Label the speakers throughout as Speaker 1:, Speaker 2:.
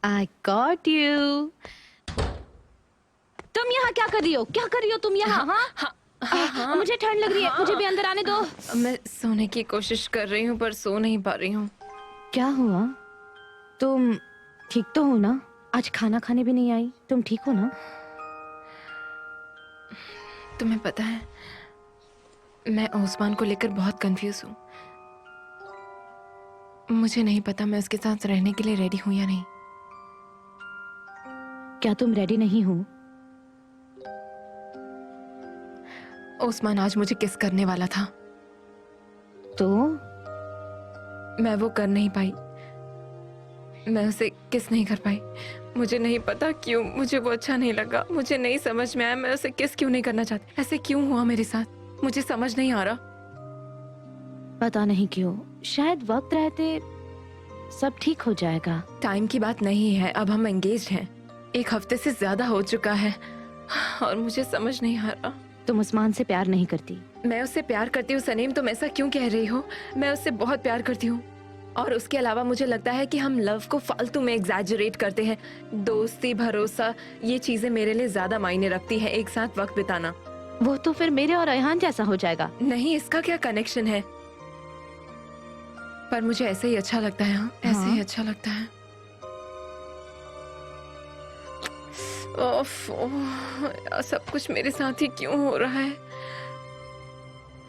Speaker 1: I got you. तुम यहाँ क्या कर रही हो? क्या कर रही हो तुम यहाँ? हाँ? मुझे ठंड लग रही है, मुझे भी अंदर आने दो।
Speaker 2: मैं सोने की कोशिश कर रही हूँ पर सो नहीं पा रही हूँ।
Speaker 1: क्या हुआ? तुम ठीक तो हो ना? आज खाना खाने भी नहीं आई। तुम ठीक हो ना?
Speaker 2: तुम्हें पता है, मैं ओस्मान को लेकर बहुत कंफ्यूज हूँ। मुझे नहीं पता मैं उसके साथ रहने के लिए रेडी हूँ या नहीं।
Speaker 1: क्या तुम रेडी नहीं हो?
Speaker 2: ओस्मान आज मुझे किस करने वाला था,
Speaker 1: तो
Speaker 2: मैं वो कर नहीं पाई। मैं उसे किस नहीं कर पाई। मुझे नहीं पता क्यों, मुझे वो अच्छा नहीं लगा। मुझे नहीं समझ में आया मैं उसे किस क्यों नहीं करना चाहती। ऐसे क्यों हुआ मेरे साथ, मुझे समझ नहीं आ रहा।
Speaker 1: पता नहीं क्यों, शायद वक्त रहते सब ठीक हो जाएगा।
Speaker 2: टाइम की बात नहीं है, अब हम एंगेज्ड हैं। 1 हफ्ते से ज्यादा हो चुका है और मुझे समझ नहीं आ रहा।
Speaker 1: तुम उस्मान से प्यार नहीं करती?
Speaker 2: मैं उससे प्यार करती हूँ सनीम, तुम ऐसा क्यों कह रही हो? मैं उससे बहुत प्यार करती हूँ और उसके अलावा मुझे लगता है कि हम लव को फालतू में एग्जैजरेट करते हैं। दोस्ती, भरोसा, ये चीजें मेरे लिए ज्यादा मायने रखती है। एक साथ वक्त बिताना।
Speaker 1: वो तो फिर मेरे और रेहान जैसा हो जाएगा।
Speaker 2: नहीं, इसका क्या कनेक्शन है? पर मुझे ऐसे ही अच्छा लगता है। हाँ, ऐसे ही अच्छा लगता है। ओफ, सब कुछ मेरे साथ ही क्यों हो रहा है?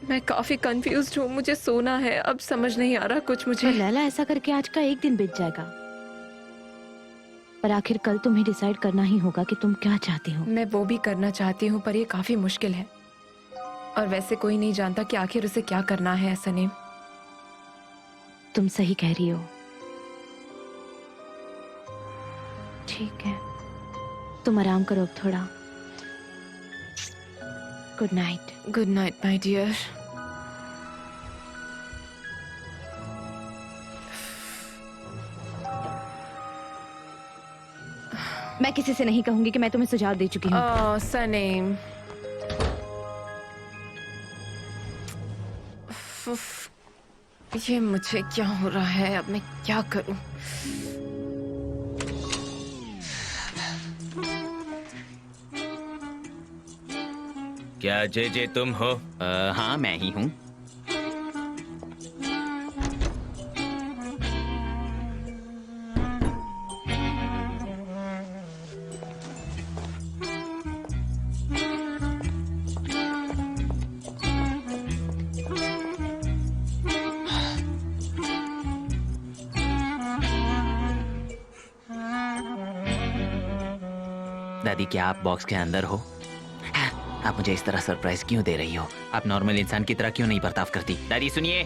Speaker 2: मैं काफी कंफ्यूज्ड हूँ। मुझे सोना है, अब समझ नहीं आ रहा कुछ मुझे।
Speaker 1: पर लैला, ऐसा करके आज का एक दिन बीत जाएगा। पर आखिर कल तुम्हें डिसाइड करना ही होगा कि तुम क्या चाहती हो।
Speaker 2: मैं वो भी करना चाहती हूँ पर ये काफी मुश्किल है और वैसे कोई नहीं जानता कि आखिर उसे क्या करना है। सनीम,
Speaker 1: तुम सही कह रही हो। ठीक है, तुम आराम करो अब थोड़ा। Good night.
Speaker 2: Good night my dear.
Speaker 1: मैं किसी से नहीं कहूंगी कि मैं तुम्हें सुझाव दे चुकी हूँ।
Speaker 2: सनीम, ये मुझे क्या हो रहा है? अब मैं क्या करूं?
Speaker 3: क्या जे तुम हो?
Speaker 4: हाँ, मैं ही हूँ। दादी, क्या आप बॉक्स के अंदर हो? आप मुझे इस तरह सरप्राइज क्यों दे रही हो? आप नॉर्मल इंसान की तरह क्यों नहीं बर्ताव करती? दादी सुनिए।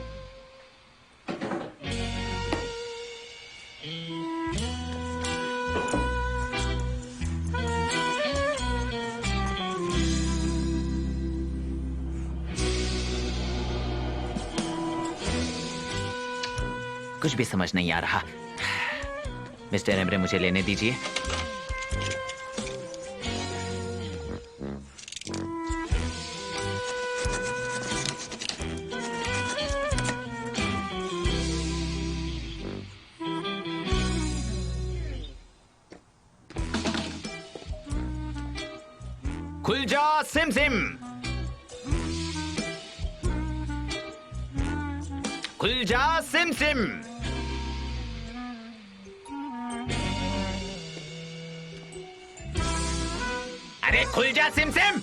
Speaker 4: कुछ भी समझ नहीं आ रहा। मिस्टर एमरे, मुझे लेने दीजिए।
Speaker 3: खुल जा सिम सिम, खुल जा सिम सिम। अरे खुल जा सिम सिम।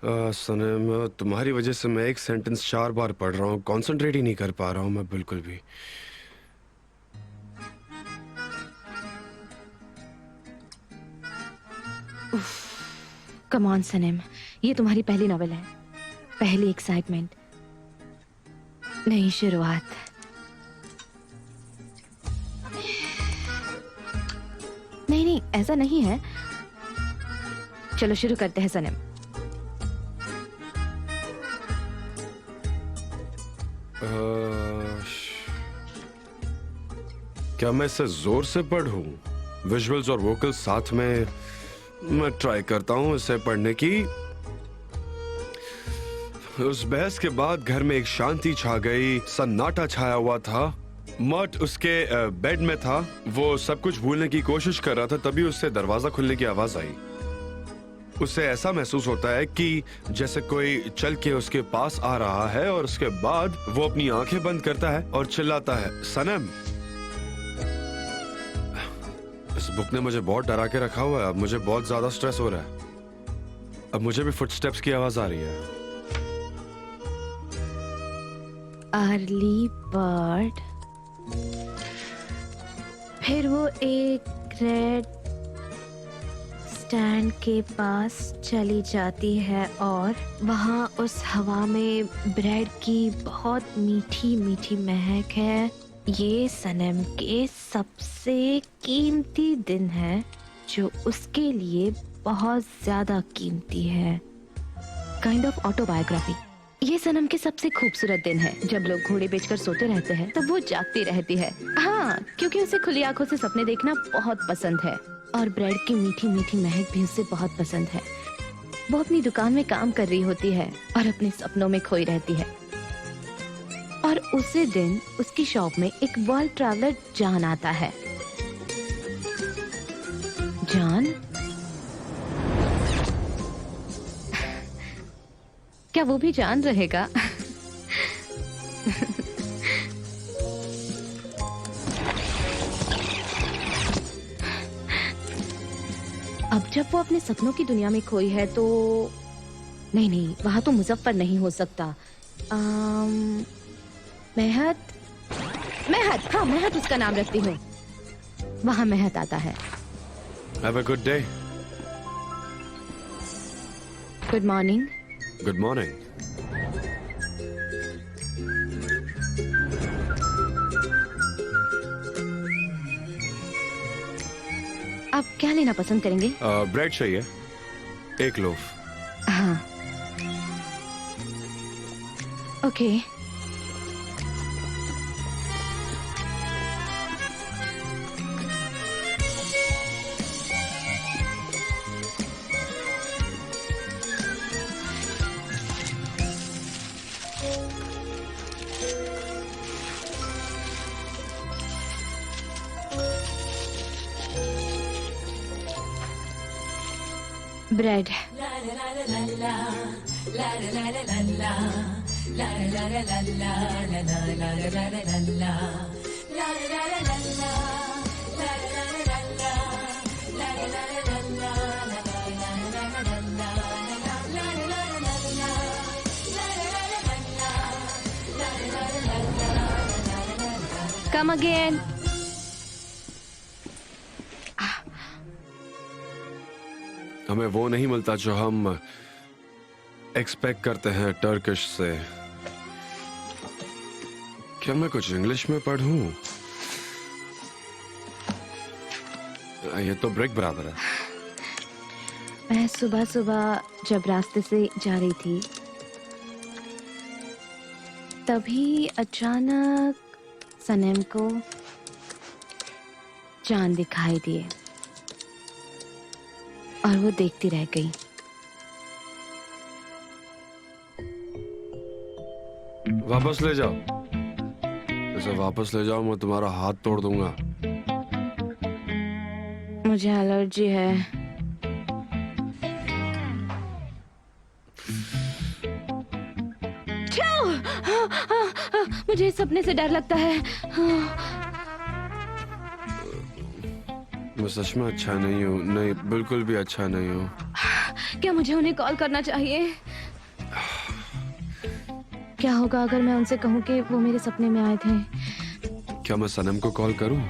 Speaker 5: सनम, तुम्हारी वजह से मैं एक सेंटेंस 4 बार पढ़ रहा हूँ, कंसंट्रेट ही नहीं कर पा रहा हूँ मैं बिल्कुल भी।
Speaker 1: कम ऑन सनम, ये तुम्हारी पहली नॉवेल है, पहली एक्साइटमेंट, नई शुरुआत। नहीं नहीं, ऐसा नहीं है। चलो शुरू करते हैं सनम।
Speaker 5: क्या मैं इसे जोर से पढ़ूं? विजुअल्स और वोकल्स साथ में? मैं ट्राई करता हूं इसे पढ़ने की। उस बहस के बाद घर में एक शांति छा गई, सन्नाटा छाया हुआ था। मट उसके बेड में था, वो सब कुछ भूलने की कोशिश कर रहा था, तभी उससे दरवाजा खुलने की आवाज आई। उसे ऐसा महसूस होता है कि जैसे कोई चल के उसके पास आ रहा है, और उसके बाद वो अपनी आंखें बंद करता है और चिल्लाता है, सनम। इस बुक ने मुझे बहुत डरा के रखा हुआ है। अब मुझे बहुत ज्यादा स्ट्रेस हो रहा है। अब मुझे भी फुटस्टेप्स की आवाज आ रही है।
Speaker 1: Early bird. फिर वो एक रेड स्टैंड के पास चली जाती है और वहां उस हवा में ब्रेड की बहुत मीठी मीठी महक है। ये सनम के सबसे कीमती दिन है, जो उसके लिए बहुत ज्यादा कीमती है। Kind of autobiography. ये सनम के सबसे खूबसूरत दिन है। जब लोग घोड़े बेचकर सोते रहते हैं, तब वो जागती रहती है। हाँ, क्योंकि उसे खुली आंखों से सपने देखना बहुत पसंद है, और ब्रेड की मीठी मीठी महक भी उसे बहुत पसंद है। वो अपनी दुकान में काम कर रही होती है और अपने सपनों में खोई रहती है। और उसी दिन उसकी शॉप में एक वर्ल्ड ट्रैवलर जॉन आता है। जॉन? क्या वो भी जान रहेगा? अब जब वो अपने सपनों की दुनिया में खोई है तो नहीं नहीं, वहां तो मुजफ्फर नहीं हो सकता। मेहत, मेहत, हाँ मेहत उसका नाम रखती हूँ। वहां मेहत आता है।
Speaker 5: Have a good day.
Speaker 1: Good morning.
Speaker 5: Good morning.
Speaker 1: आप क्या लेना पसंद करेंगे?
Speaker 5: ब्रेड चाहिए, एक लोफ।
Speaker 1: हाँ, ओके। ब्रेड। Come again.
Speaker 5: हमें वो नहीं मिलता जो हम एक्सपेक्ट करते हैं टर्किश से। क्या मैं कुछ इंग्लिश में पढ़ूं? ये तो ब्रेक बराबर है।
Speaker 1: मैं सुबह सुबह जब रास्ते से जा रही थी, तभी अचानक सनम को चांद दिखाई दिए और वो देखती रह गई।
Speaker 5: वापस ले जाओ, इसे वापस ले जाओ, मैं तुम्हारा हाथ तोड़ दूंगा।
Speaker 1: मुझे एलर्जी है। मुझे इस सपने से डर लगता है।
Speaker 5: मैं सच में अच्छा नहीं हूँ। नहीं, बिल्कुल भी अच्छा नहीं हूँ।
Speaker 1: क्या मुझे उन्हें कॉल करना चाहिए? क्या होगा अगर मैं उनसे कहूँ कि वो मेरे सपने में आए थे?
Speaker 5: क्या मैं सनम को कॉल करूं?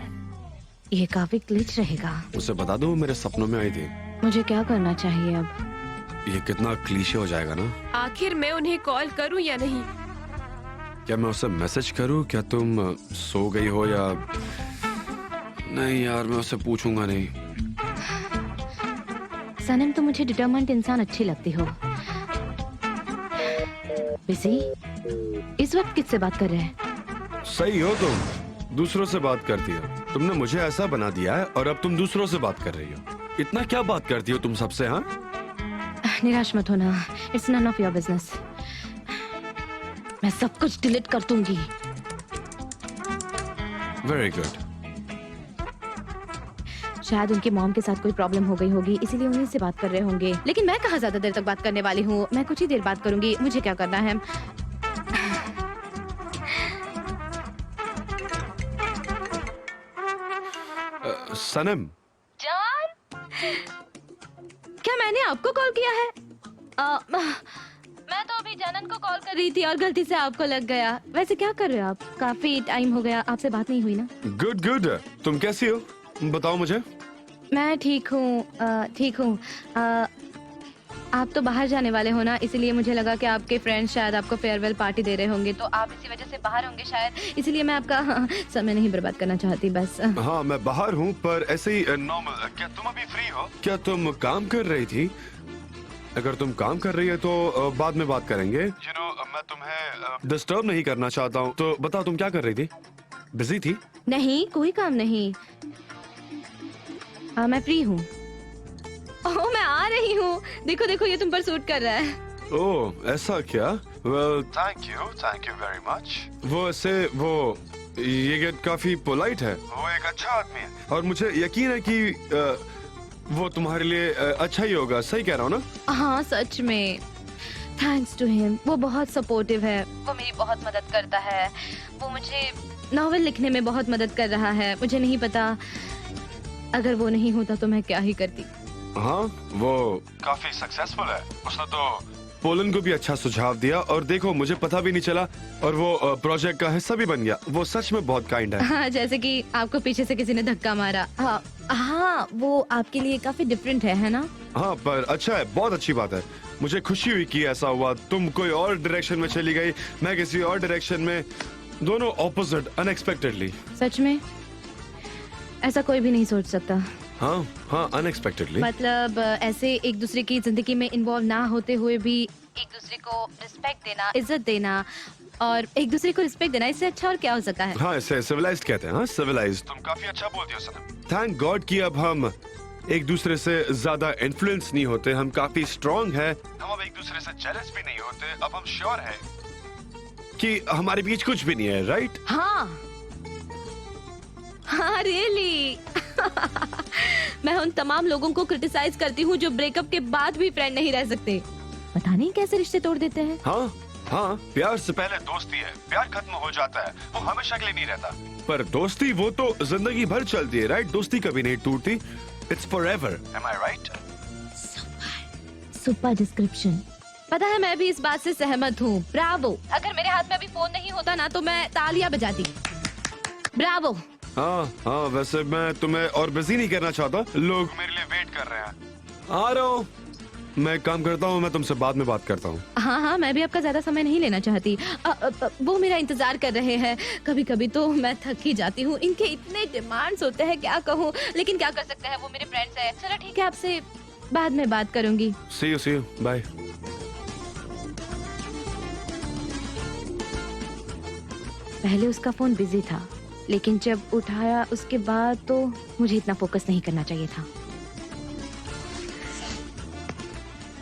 Speaker 1: ये काफी ग्लिच रहेगा।
Speaker 5: उसे बता दूं वो मेरे सपनों में आई थी।
Speaker 1: मुझे क्या करना चाहिए अब?
Speaker 5: ये कितना क्लीशे हो जाएगा ना।
Speaker 2: आखिर मैं उन्हें कॉल करूं या नहीं?
Speaker 5: क्या मैं उसे मैसेज करूं? क्या तुम सो गई हो या नहीं? यार मैं उसे पूछूंगा नहीं।
Speaker 1: सनम, तो मुझे डिटरमेंट इंसान अच्छी लगती हो। बिजी इस वक्त किससे बात कर रहे हैं?
Speaker 5: सही हो तुम, दूसरों से बात करती हो। तुमने मुझे ऐसा बना दिया है और अब तुम दूसरों से बात कर रही हो। इतना क्या बात करती हो तुम सबसे? हाँ,
Speaker 1: निराश मत होना, it's none of your business. मैं सब कुछ डिलीट कर दूंगी।
Speaker 5: Very good.
Speaker 1: शायद उनकी मॉम के साथ कोई प्रॉब्लम हो गई होगी, इसीलिए उन्हीं से बात कर रहे होंगे। लेकिन मैं कहाँ ज्यादा देर तक बात करने वाली हूँ। मैं कुछ ही देर बात करूंगी। मुझे क्या करना है?
Speaker 5: सनम,
Speaker 1: जान, क्या मैंने आपको कॉल किया है? मैं तो अभी जानन को कॉल कर रही थी और गलती से आपको लग गया। वैसे क्या कर रहे हो आप? काफी टाइम हो गया आपसे बात नहीं हुई ना।
Speaker 5: Good good. तुम कैसी हो बताओ मुझे।
Speaker 1: मैं ठीक हूँ, ठीक हूँ। आप तो बाहर जाने वाले हो ना, इसीलिए मुझे लगा कि आपके फ्रेंड्स शायद आपको फेयरवेल पार्टी दे रहे होंगे, तो आप इसी वजह से बाहर होंगे शायद। इसीलिए मैं आपका समय नहीं बर्बाद करना चाहती बस।
Speaker 5: हाँ मैं बाहर हूँ पर ऐसे ही नॉर्मल। क्या तुम अभी फ्री हो? क्या तुम काम कर रही थी? अगर तुम काम कर रही है तो बाद में बात करेंगे। मैं तुम्हें डिस्टर्ब नहीं करना चाहता हूँ। तो बताओ तुम क्या कर रही थी? बिजी थी?
Speaker 1: नहीं, कोई काम नहीं। मैं फ्री हूँ। ओह, मैं आ रही हूँ। देखो देखो, ये तुम पर सूट कर रहा है।
Speaker 5: ओह ऐसा क्या? Well thank you very much. वो ऐसे वो ये गेट काफी पोलाइट है। वो एक अच्छा आदमी है और मुझे यकीन है कि वो तुम्हारे लिए अच्छा ही होगा। सही कह रहा हूँ ना?
Speaker 1: हाँ सच में, थैंक्स टू हिम। वो बहुत सपोर्टिव है, वो मेरी बहुत मदद करता है। वो मुझे नॉवेल लिखने में बहुत मदद कर रहा है। मुझे नहीं पता, अगर वो नहीं होता तो मैं क्या ही करती।
Speaker 5: हाँ वो काफी सक्सेसफुल है। उसने तो पोलन को भी अच्छा सुझाव दिया और देखो मुझे पता भी नहीं चला और वो प्रोजेक्ट का हिस्सा भी बन गया। वो सच में बहुत काइंड है।
Speaker 1: हाँ, जैसे कि आपको पीछे से किसी ने धक्का मारा। हाँ हाँ, वो आपके लिए काफी डिफरेंट है ना?
Speaker 5: हाँ पर अच्छा है, बहुत अच्छी बात है। मुझे खुशी हुई कि ऐसा हुआ। तुम कोई और डायरेक्शन में चली गई, मैं किसी और डायरेक्शन में, दोनों ऑपोजिट अनएक्सपेक्टेडली।
Speaker 1: सच में ऐसा कोई भी नहीं सोच सकता।
Speaker 5: हाँ हाँ अनएक्सपेक्टेडली।
Speaker 1: मतलब ऐसे एक दूसरे की जिंदगी में इन्वॉल्व ना होते हुए भी एक दूसरे को रिस्पेक्ट देना, इज्जत देना और एक दूसरे को रिस्पेक्ट देना, इससे अच्छा और क्या हो सकता है?
Speaker 5: हाँ इसे सिविलाइज्ड कहते हैं। हाँ सिविलाइज्ड। तुम काफी अच्छा बोलती हो सनम। थैंक गॉड कि अब हम एक दूसरे से ज्यादा इन्फ्लुएंस नहीं होते। हम काफी स्ट्रांग है। हम अब एक दूसरे से जेलस भी नहीं होते। अब हम श्योर है कि हमारे बीच कुछ भी नहीं है। राइट?
Speaker 1: हाँ हाँ रियली। मैं उन तमाम लोगों को क्रिटिसाइज करती हूँ जो ब्रेकअप के बाद भी फ्रेंड नहीं रह सकते। पता नहीं कैसे रिश्ते तोड़ देते हैं।
Speaker 5: हाँ हाँ, प्यार से पहले दोस्ती है। प्यार खत्म हो जाता है, वो हमेशा के लिए नहीं रहता। पर दोस्ती वो तो जिंदगी भर चलती है। राइट? दोस्ती कभी नहीं टूटती। It's forever. Am I right?
Speaker 1: Super description. पता है, मैं भी इस बात से सहमत हूँ। ब्रावो। अगर मेरे हाथ में अभी फोन नहीं होता ना तो मैं तालियां बजाती। ब्रावो।
Speaker 5: हाँ हाँ, वैसे मैं तुम्हें और बिजी नहीं करना चाहता। लोग मेरे लिए वेट कर रहे हैं। आ रहा हूँ। मैं काम करता हूँ, मैं तुमसे बाद में बात करता हूँ।
Speaker 1: हाँ हाँ, मैं भी आपका ज्यादा समय नहीं लेना चाहती। वो मेरा इंतजार कर रहे हैं। कभी कभी तो मैं थक ही जाती हूँ। इनके इतने डिमांड्स होते हैं, क्या कहूँ, लेकिन क्या कर सकते हैं, वो मेरे फ्रेंड्स हैं। चलो ठीक है, आपसे बाद में बात करूंगी।
Speaker 5: सी यू बाय।
Speaker 1: पहले उसका फोन बिजी था, लेकिन जब उठाया उसके बाद तो मुझे इतना फोकस नहीं करना चाहिए था।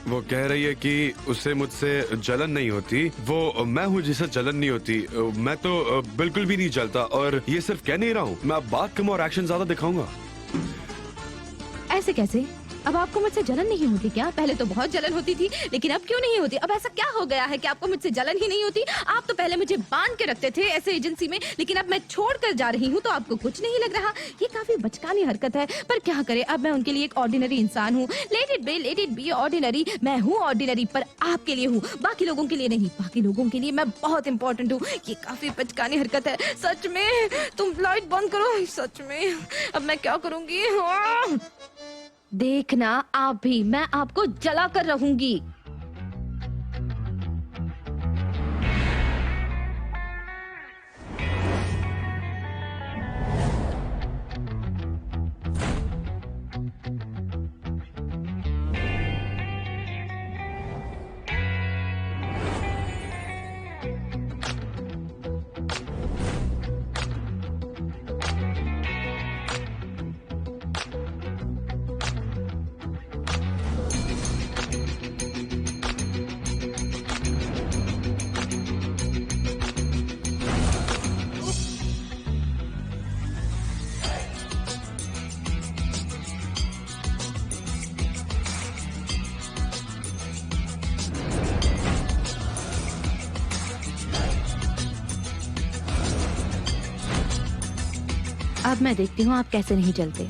Speaker 5: वो कह रही है कि उसे मुझसे जलन नहीं होती। वो मैं हूँ जिसे जलन नहीं होती। मैं तो बिल्कुल भी नहीं जलता और ये सिर्फ कह नहीं रहा हूँ। मैं अब बात कम और एक्शन ज्यादा दिखाऊंगा।
Speaker 1: ऐसे कैसे?
Speaker 6: अब आपको मुझसे जलन नहीं होती क्या? पहले तो बहुत जलन होती थी, लेकिन अब क्यों नहीं होती? अब ऐसा क्या हो गया है कि आपको मुझसे जलन ही नहीं होती? आप तो पहले मुझे बांध के रखते थे ऐसे एजेंसी में, लेकिन अब मैं छोड़ कर जा रही हूँ तो आपको कुछ नहीं लग रहा। ये काफी बचकानी हरकत है, पर क्या करे, अब मैं उनके लिए एक ऑर्डिनरी इंसान हूँ। Let it be ordinary. मैं हूँ ऑर्डिनरी, पर आपके लिए हूँ, बाकी लोगों के लिए नहीं। बाकी लोगों के लिए मैं बहुत इंपॉर्टेंट हूँ। ये काफी बचकानी हरकत है सच में। तुम लाइट बंद करो, सच में अब मैं क्या करूँगी? देखना आप भी, मैं आपको जला कर रहूंगी। अब मैं देखती हूँ आप कैसे नहीं चलते।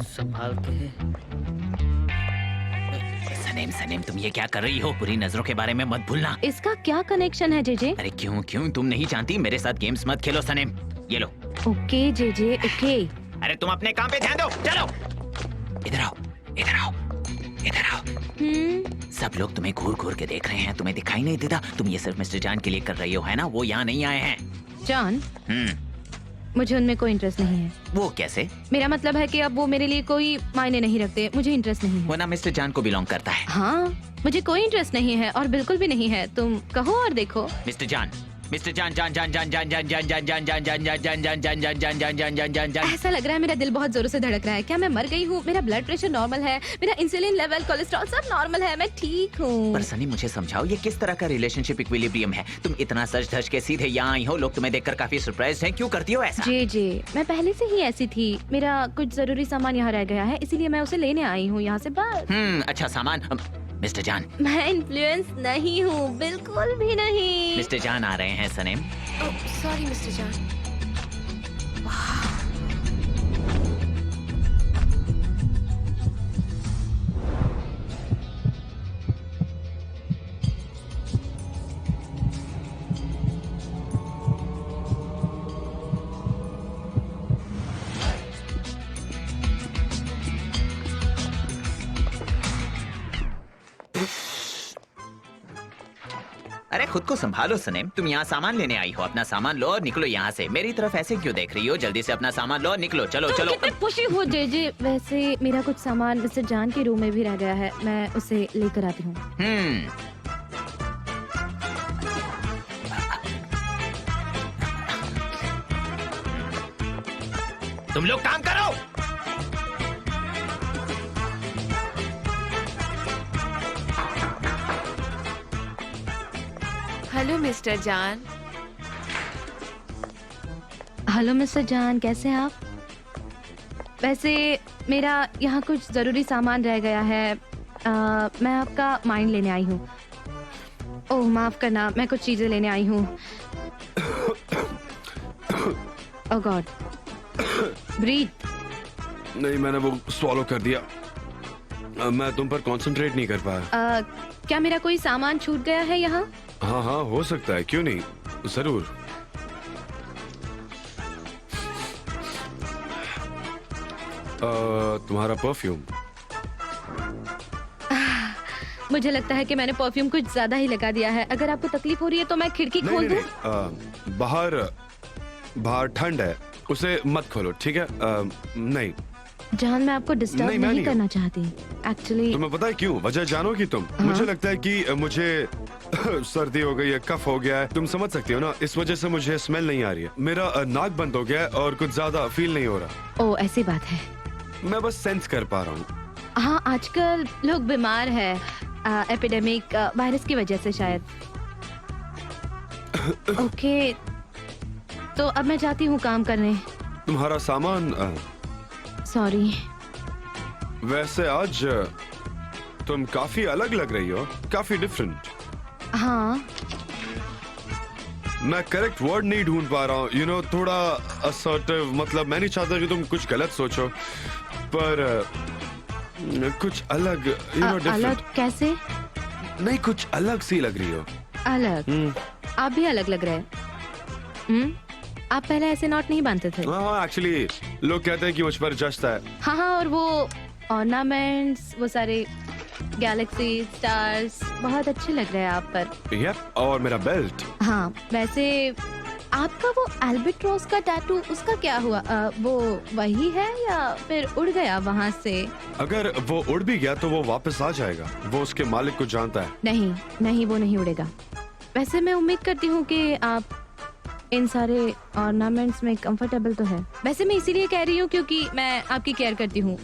Speaker 4: संभाल के। सनेम तुम ये क्या कर रही हो? बुरी नजरों के बारे में मत भूलना।
Speaker 6: इसका क्या कनेक्शन है जेजे?
Speaker 4: अरे क्यों तुम नहीं जानती? मेरे साथ गेम्स मत खेलो सनेम। ये लो।
Speaker 6: Okay JJ okay.
Speaker 3: अरे तुम अपने काम पे ध्यान दो, चलो।
Speaker 4: इधर आओ। सब लोग तुम्हें घूर के देख रहे हैं, तुम्हें दिखाई नहीं देता? तुम ये सिर्फ मिस्टर जान के लिए कर रही हो, है ना? वो यहाँ नहीं आए हैं।
Speaker 6: जान? मुझे उनमें कोई इंटरेस्ट नहीं है।
Speaker 4: वो कैसे?
Speaker 6: मेरा मतलब है कि अब वो मेरे लिए कोई मायने नहीं रखते, मुझे इंटरेस्ट नहीं है।
Speaker 4: वो ना मिस्टर जान को बिलोंग करता है।
Speaker 6: हाँ, मुझे कोई इंटरेस्ट नहीं है और बिल्कुल भी नहीं है। तुम कहो और देखो।
Speaker 4: मिस्टर जान
Speaker 6: ऐसा लग रहा है मेरा दिल बहुत जोरों से धड़क रहा है। क्या मैं मर गई हूँ? मेरा ब्लड प्रेशर नॉर्मल है, मेरा इंसुलिन लेवल, कोलेस्ट्रॉल सब नॉर्मल है, मैं ठीक हूँ।
Speaker 4: पर सनी मुझे समझाओ, ये किस तरह का रिलेशनशिप इक्विलिब्रियम है? तुम इतना सच धज के सीधे यहाँ आई हो, लोग तुम्हें देखकर काफी सरप्राइज्ड हैं। क्यों करती हो ऐसा?
Speaker 6: जी मैं पहले से ही ऐसी थी। मेरा कुछ जरूरी सामान यहाँ रह गया है, इसीलिए मैं उसे लेने आई हूँ यहाँ से बस।
Speaker 4: अच्छा सामान। मिस्टर जान,
Speaker 6: मैं इन्फ्लुएंस नहीं हूँ, बिल्कुल भी नहीं।
Speaker 4: मिस्टर जान आ रहे हैं सनेम।
Speaker 2: सॉरी मिस्टर जान।
Speaker 4: अरे खुद को संभालो सनेम, तुम यहाँ सामान लेने आई हो। अपना सामान लो और निकलो यहाँ से। मेरी तरफ ऐसे क्यों देख रही हो? जल्दी से अपना सामान लो और निकलो। चलो चलो।
Speaker 6: कितने खुशी हो जेजे। वैसे मेरा कुछ सामान मिस्टर जान के रूम में भी रह गया है, मैं उसे लेकर आती हूँ।
Speaker 3: तुम लोग काम करो।
Speaker 2: हेलो मिस्टर जान।
Speaker 6: हेलो मिस्टर जान, कैसे हैं आप? वैसे मेरा यहाँ कुछ जरूरी सामान रह गया है। मैं आपका माइंड लेने आई हूँ। ओह माफ करना, मैं कुछ चीजें लेने आई हूँ। ओह गॉड, ब्रीथ।
Speaker 5: नहीं, मैंने वो स्वॉलो कर दिया। मैं तुम पर कंसंट्रेट नहीं कर पाया।
Speaker 6: क्या मेरा कोई सामान छूट गया है यहाँ?
Speaker 5: हाँ हो सकता है, क्यों नहीं, जरूर। तुम्हारा परफ्यूम।
Speaker 6: मुझे लगता है कि मैंने परफ्यूम कुछ ज्यादा ही लगा दिया है। अगर आपको तकलीफ हो रही है तो मैं खिड़की खोल दूं?
Speaker 5: बाहर ठंड है, उसे मत खोलो, ठीक है? नहीं
Speaker 6: जान, मैं आपको डिस्टर्ब नहीं करना चाहती एक्चुअली।
Speaker 5: तुम्हें पता है क्यों? वजह जानोगी तुम? मुझे लगता है कि मुझे सर्दी हो गई है, कफ हो गया है, तुम समझ सकती हो ना? इस वजह से मुझे स्मेल नहीं आ रही है। मेरा नाक बंद हो गया है और कुछ ज्यादा फील नहीं हो रहा।
Speaker 6: ओह ऐसी बात है।
Speaker 5: मैं बस सेंस कर पा रहा हूँ।
Speaker 1: हाँ, आजकल लोग बीमार है, एपिडेमिक वायरस की वजह से शायद। ओके, तो अब मैं जाती हूँ काम करने।
Speaker 5: तुम्हारा सामान
Speaker 1: सॉरी।
Speaker 5: वैसे आज तुम काफी अलग लग रही हो, काफी डिफरेंट।
Speaker 1: हाँ,
Speaker 5: मैं करेक्ट वर्ड नहीं ढूंढ पा रहा हूँ, यू नो, थोड़ा असर्टिव। मतलब मैं नहीं चाहता कि तुम कुछ गलत सोचो, पर कुछ अलग, यू नो, डिफरेंट।
Speaker 1: अलग कैसे?
Speaker 5: नहीं, कुछ अलग सी लग रही हो।
Speaker 1: अलग? आप भी अलग लग रहे हैं। आप पहले ऐसे नॉट नहीं बांधते थे।
Speaker 5: हाँ, एक्चुअली लोग कहते हैं कि मुझ पर जचता है।
Speaker 1: हाँ हाँ, और वो ऑर्नामेंट्स, वो सारे गैलेक्सी स्टार्स बहुत अच्छे लग रहे हैं आप पर।
Speaker 5: यप, और मेरा बेल्ट।
Speaker 1: हाँ, वैसे आपका वो एल्बेट्रॉस का टैटू, उसका क्या हुआ? वो वही है या फिर उड़ गया वहाँ से?
Speaker 5: अगर वो उड़ भी गया तो वो वापस आ जाएगा, वो उसके मालिक को जानता है।
Speaker 1: नहीं नहीं, वो नहीं उड़ेगा। वैसे मैं उम्मीद करती हूँ कि आप इन सारे ऑर्नामेंट्स में कंफर्टेबल तो है। वैसे मैं इसीलिए कह रही हूँ क्योंकि मैं आपकी केयर करती हूँ,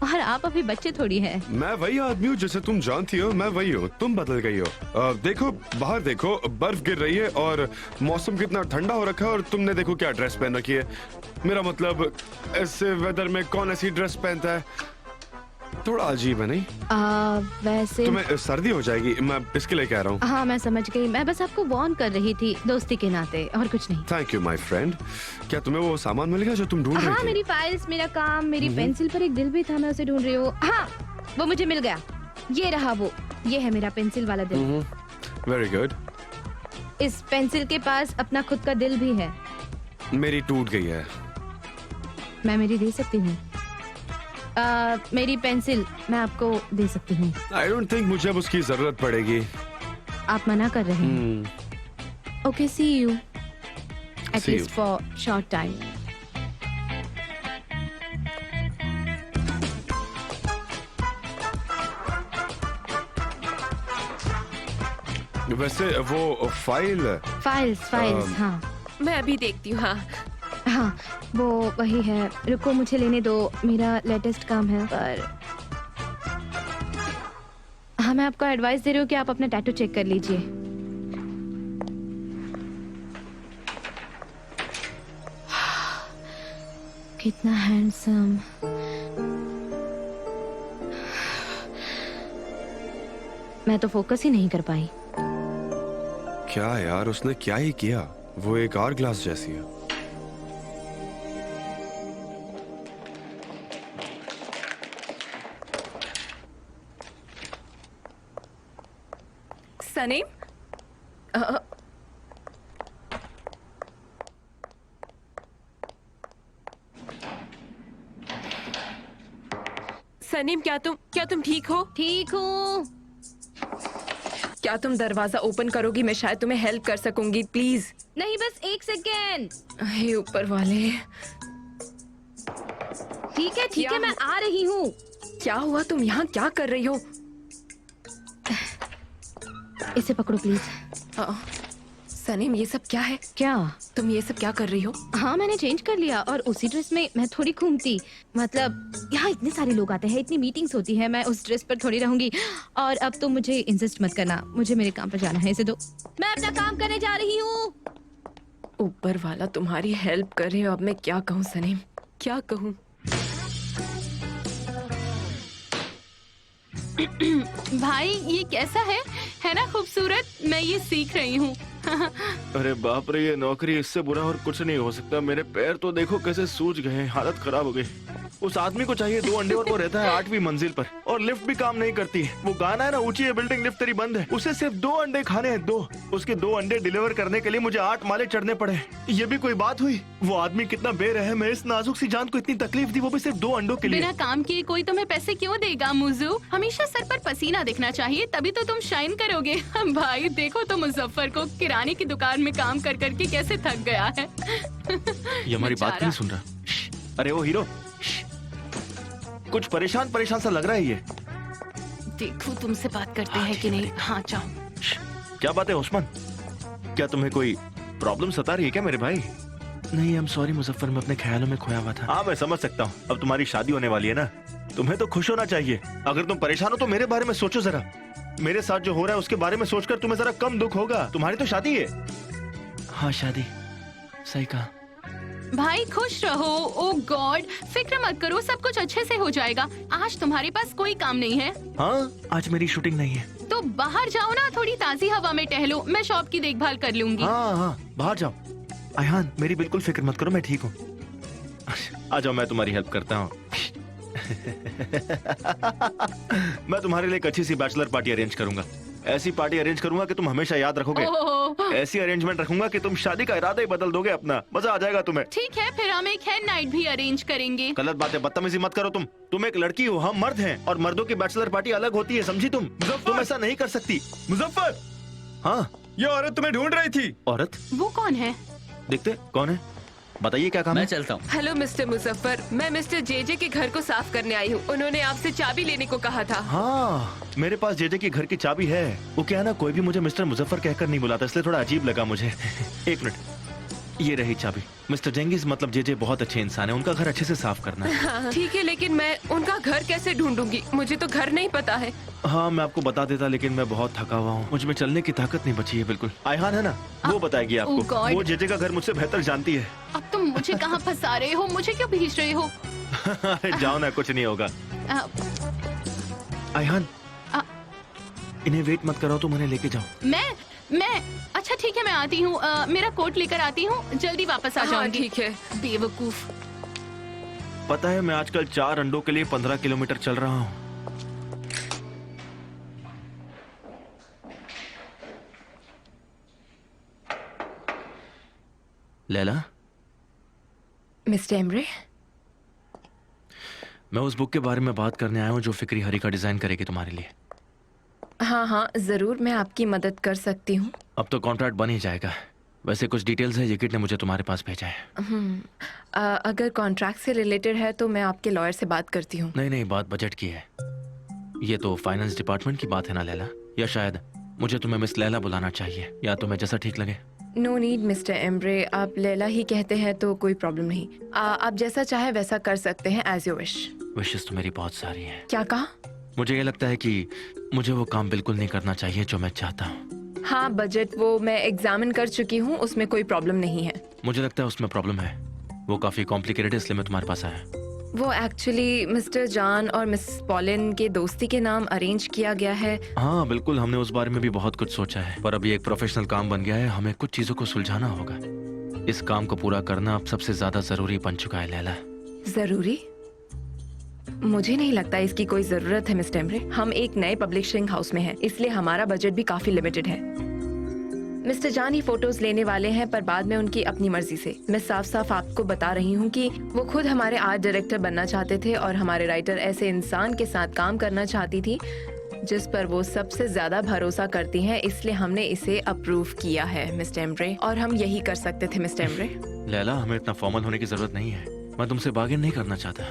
Speaker 1: और आप अभी बच्चे थोड़ी है।
Speaker 5: मैं वही आदमी हूँ जिसे तुम जानती हो, मैं वही हूँ, तुम बदल गई हो। देखो बाहर, देखो बर्फ गिर रही है और मौसम कितना ठंडा हो रखा है, और तुमने देखो क्या ड्रेस पहन रखी है। मेरा मतलब ऐसे वेदर में कौन ऐसी ड्रेस पहनता है? थोड़ा अजीब है नहीं?
Speaker 1: वैसे
Speaker 5: तुम्हें सर्दी हो जाएगी, मैं इसके लिए कह रहा हूँ।
Speaker 1: हाँ, मैं समझ गई। मैं बस आपको वार्न कर रही थी दोस्ती के नाते, और कुछ नहीं।
Speaker 5: Thank you my friend. क्या तुम्हें वो सामान मिल गया जो तुम ढूंढ रही
Speaker 1: हाँ,
Speaker 5: थी?
Speaker 1: मेरी फाइल्स, मेरा काम, मेरी पेंसिल पर एक दिल भी था, मैं उसे ढूंढ रही हूँ। हाँ, वो मुझे मिल गया। ये रहा वो, ये है मेरा पेंसिल वाला दिल।
Speaker 5: Very good.
Speaker 1: इस पेंसिल के पास अपना खुद का दिल भी है।
Speaker 5: मेरी टूट गई है।
Speaker 1: मैं मेरी दे सकती हूँ। मेरी पेंसिल मैं आपको दे सकती हूँ।
Speaker 5: आई डोंट थिंक मुझे अब उसकी जरूरत पड़ेगी।
Speaker 1: आप मना कर रहे हैं? Okay, see you,
Speaker 5: See
Speaker 1: at least
Speaker 5: you.
Speaker 1: For short time.
Speaker 5: वैसे वो
Speaker 1: फाइल्स, हाँ
Speaker 2: मैं अभी देखती हूँ। हाँ,
Speaker 1: हाँ, वो वही है। रुको, मुझे लेने दो, मेरा लेटेस्ट काम है। पर हाँ, मैं आपको एडवाइस दे रही हूँ कि आप अपना टैटू चेक कर लीजिए। कितना हैंडसम। मैं तो फोकस ही नहीं कर पाई।
Speaker 5: क्या यार, उसने क्या ही किया? वो एक आर ग्लास जैसी है।
Speaker 2: सनीम, सनीम, क्या तुम ठीक हो?
Speaker 1: ठीक हूँ।
Speaker 2: क्या तुम दरवाजा ओपन करोगी? मैं शायद तुम्हें हेल्प कर सकूंगी, प्लीज।
Speaker 1: नहीं, बस एक सेकेंड।
Speaker 2: हे ऊपर वाले,
Speaker 1: ठीक है
Speaker 2: क्या?
Speaker 1: मैं आ रही हूँ।
Speaker 2: क्या हुआ? तुम यहाँ क्या कर रही हो?
Speaker 1: इसे पकड़ो प्लीज।
Speaker 2: सनीम, ये सब क्या है?
Speaker 1: क्या?
Speaker 2: तुम ये सब क्या कर रही हो?
Speaker 1: हाँ, मैंने चेंज कर लिया, और उसी ड्रेस में मैं थोड़ी घूमती। मतलब यहाँ इतने सारे लोग आते हैं, इतनी मीटिंग्स होती है, मैं उस ड्रेस पर थोड़ी रहूंगी। और अब तो मुझे इंसिस्ट मत करना, मुझे मेरे काम पर जाना है, इसे दो। मैं अपना काम करने जा रही हूँ।
Speaker 2: ऊपर वाला तुम्हारी हेल्प कर रहे हो। अब मैं क्या कहूँ सनीम, क्या कहूँ?
Speaker 6: भाई, ये कैसा है ना खूबसूरत? मैं ये सीख रही हूँ।
Speaker 7: अरे बाप रे, ये नौकरी, इससे बुरा और कुछ नहीं हो सकता। मेरे पैर तो देखो कैसे सूज गए हैं, हालत खराब हो गई। उस आदमी को चाहिए 2 अंडे और वो रहता है 8वीं मंजिल पर, और लिफ्ट भी काम नहीं करती है। वो गाना है ना, ऊंची है बिल्डिंग लिफ्ट तेरी बंद है, उसे सिर्फ 2 अंडे खाने हैं, 2। उसके 2 अंडे डिलीवर करने के लिए मुझे 8 माले चढ़ने पड़े। ये भी कोई बात हुई? वो आदमी कितना बेरहम है, इस नाजुक सी जान को इतनी तकलीफ दी, वो भी सिर्फ 2 अंडों के लिए।
Speaker 6: बिना काम किए कोई तुम्हें पैसे क्यों देगा मुझू? हमेशा सर पर पसीना दिखना चाहिए, तभी तो तुम शाइन करोगे। भाई देखो तो मुजफ्फर को किराने की दुकान में काम कर करके कैसे थक गया है।
Speaker 7: ये हमारी बात क्यों नहीं सुन रहा? अरे वो हीरो, कुछ परेशान परेशान सा लग रहा है ये।
Speaker 6: देखो तुमसे बात करते हैं कि नहीं। हाँ, जाओ।
Speaker 7: क्या बात है ओस्मान? क्या तुम्हें कोई प्रॉब्लम सता रही है क्या मेरे भाई? नहीं, आई एम सॉरी मुजफ्फर, मैं अपने ख्यालों में खोया हुआ था। हाँ मैं समझ सकता हूँ, अब तुम्हारी शादी होने वाली है ना, तुम्हें तो खुश होना चाहिए। अगर तुम परेशान हो तो मेरे बारे में सोचो जरा, मेरे साथ जो हो रहा है उसके बारे में सोचकर तुम्हें जरा कम दुख होगा। तुम्हारी तो शादी है। हाँ शादी, सही कहा।
Speaker 8: भाई खुश रहो। ओ गॉड, फिक्र मत करो, सब कुछ अच्छे से हो जाएगा। आज तुम्हारे पास कोई काम नहीं है?
Speaker 7: हाँ आज मेरी शूटिंग नहीं है।
Speaker 8: तो बाहर जाओ ना, थोड़ी ताजी हवा में टहलो, मैं शॉप की देखभाल कर लूंगी।
Speaker 7: हाँ हाँ बाहर जाओ। अयहान मेरी बिल्कुल फिक्र मत करो, मैं ठीक हूँ। आ जाओ मैं तुम्हारी हेल्प करता हूँ। मैं तुम्हारे लिए एक अच्छी सी बैचलर पार्टी अरेंज करूंगा। ऐसी पार्टी अरेंज करूंगा कि तुम हमेशा याद रखोगे।
Speaker 8: ओह,
Speaker 7: ऐसी अरेंजमेंट रखूंगा कि तुम शादी का इरादा ही बदल दोगे अपना। मजा आ जाएगा तुम्हें।
Speaker 8: ठीक है, फिर हम एक हेड नाइट भी अरेंज करेंगे।
Speaker 7: गलत बात है, बदतमीजी मत करो तुम एक लड़की हो, हम मर्द हैं, और मर्दों की बैचलर पार्टी अलग होती है, समझी तुम? तुम ऐसा नहीं कर सकती।
Speaker 5: मुजफ्फर,
Speaker 7: हाँ
Speaker 5: ये औरत तुम्हें ढूंढ रही थी।
Speaker 7: औरत?
Speaker 8: वो कौन है?
Speaker 7: देखते कौन है, बताइए क्या काम
Speaker 4: मैं
Speaker 7: है?
Speaker 4: चलता हूँ।
Speaker 2: हेलो मिस्टर मुजफ्फर, मैं मिस्टर जेजे के घर को साफ करने आई हूँ। उन्होंने आपसे चाबी लेने को कहा था।
Speaker 7: हाँ मेरे पास जेजे की घर की चाबी है। वो क्या है ना, कोई भी मुझे मिस्टर मुजफ्फर कहकर नहीं बुलाता, इसलिए थोड़ा अजीब लगा मुझे। एक मिनट, ये रही चाबी। मिस्टर जेंगिस मतलब जेजे बहुत अच्छे इंसान है, उनका घर अच्छे से साफ करना है।
Speaker 2: ठीक है, लेकिन मैं उनका घर कैसे ढूंढूंगी? मुझे तो घर नहीं पता है।
Speaker 7: हाँ मैं आपको बता देता, लेकिन मैं बहुत थका हुआ हूँ, मुझ में चलने की ताकत नहीं बची है बिल्कुल। आयहान है ना, वो बताएगी
Speaker 8: Oh
Speaker 7: आपको।
Speaker 8: God.
Speaker 7: वो जेजे का घर मुझसे बेहतर जानती है।
Speaker 8: अब तुम मुझे कहाँ फंसा रहे हो? मुझे क्यों भेज रहे हो?
Speaker 7: अरे जाओ ना, कुछ नहीं होगा।
Speaker 8: आ,
Speaker 7: आयहान
Speaker 8: आ,
Speaker 7: इन्हें वेट मत करो, तुम उन्हें लेके जाओ।
Speaker 8: मैं अच्छा ठीक है, मैं आती हूँ। मेरा कोट लेकर आती हूँ, जल्दी वापस आ
Speaker 2: हाँ,
Speaker 8: जाऊंगी।
Speaker 2: ठीक है।
Speaker 8: बेवकूफ।
Speaker 7: पता है मैं आजकल 4 अंडों के लिए 15 किलोमीटर चल रहा हूँ। लैला,
Speaker 2: मिस्टर एमरे,
Speaker 7: मैं उस बुक के बारे में बात करने आया हूँ जो फिक्री हरी का डिजाइन करेगी तुम्हारे लिए।
Speaker 2: हाँ हाँ जरूर, मैं आपकी मदद कर सकती हूँ।
Speaker 7: अब तो कॉन्ट्रैक्ट बन ही जाएगा। वैसे कुछ डिटेल्स है, यकीट ने मुझे तुम्हारे पास भेजा है।
Speaker 2: अगर कॉन्ट्रैक्ट से रिलेटेड है तो मैं आपके लॉयर से बात करती हूँ।
Speaker 7: नहीं बात बजट की है। ये तो फाइनेंस डिपार्टमेंट की बात है ना लैला, या शायद मुझे तुम्हें मिस लैला बुलाना चाहिए, या तुम्हें जैसा ठीक लगे।
Speaker 2: नो नीड मिस्टर एम्ब्रे, आप लैला ही कहते हैं तो कोई प्रॉब्लम नहीं। आप जैसा चाहे वैसा कर सकते हैं, एज यू विश।
Speaker 7: विशेष तो मेरी बहुत सारी है।
Speaker 2: क्या कहा?
Speaker 7: मुझे ये लगता है कि मुझे वो काम बिल्कुल नहीं करना चाहिए जो मैं चाहता हूँ।
Speaker 2: हाँ बजट वो मैं एग्जामिन कर चुकी हूँ, उसमें कोई प्रॉब्लम नहीं है।
Speaker 7: मुझे लगता है उसमें प्रॉब्लम है, वो काफी कॉम्प्लिकेटेड है, इसलिए मैं तुम्हारे पास आया।
Speaker 2: वो एक्चुअली मिस्टर जॉन और मिस पॉलिन के दोस्ती के नाम अरेंज किया गया है।
Speaker 7: हाँ बिल्कुल, हमने उस बारे में भी बहुत कुछ सोचा है, पर अभी एक प्रोफेशनल काम बन गया है, हमें कुछ चीजों को सुलझाना होगा। इस काम को पूरा करना अब सबसे ज्यादा जरूरी बन चुका है लैला।
Speaker 2: जरूरी? मुझे नहीं लगता इसकी कोई जरूरत है मिस्टर एम्ब्रे। हम एक नए पब्लिशिंग हाउस में हैं, इसलिए हमारा बजट भी काफी लिमिटेड है। मिस्टर जान ही फोटोज लेने वाले हैं, पर बाद में उनकी अपनी मर्जी से। मैं साफ साफ आपको बता रही हूँ कि वो खुद हमारे आर्ट डायरेक्टर बनना चाहते थे, और हमारे राइटर ऐसे इंसान के साथ काम करना चाहती थी जिस पर वो सबसे ज्यादा भरोसा करती हैं, इसलिए हमने इसे अप्रूव किया है मिस्टर एम्ब्रे, और हम यही कर सकते थे मिस्टर एम्ब्रे।
Speaker 7: लैला, हमें इतना फॉर्मल होने की जरूरत नहीं है, मैं तुमसे बार्गेन नहीं करना चाहता।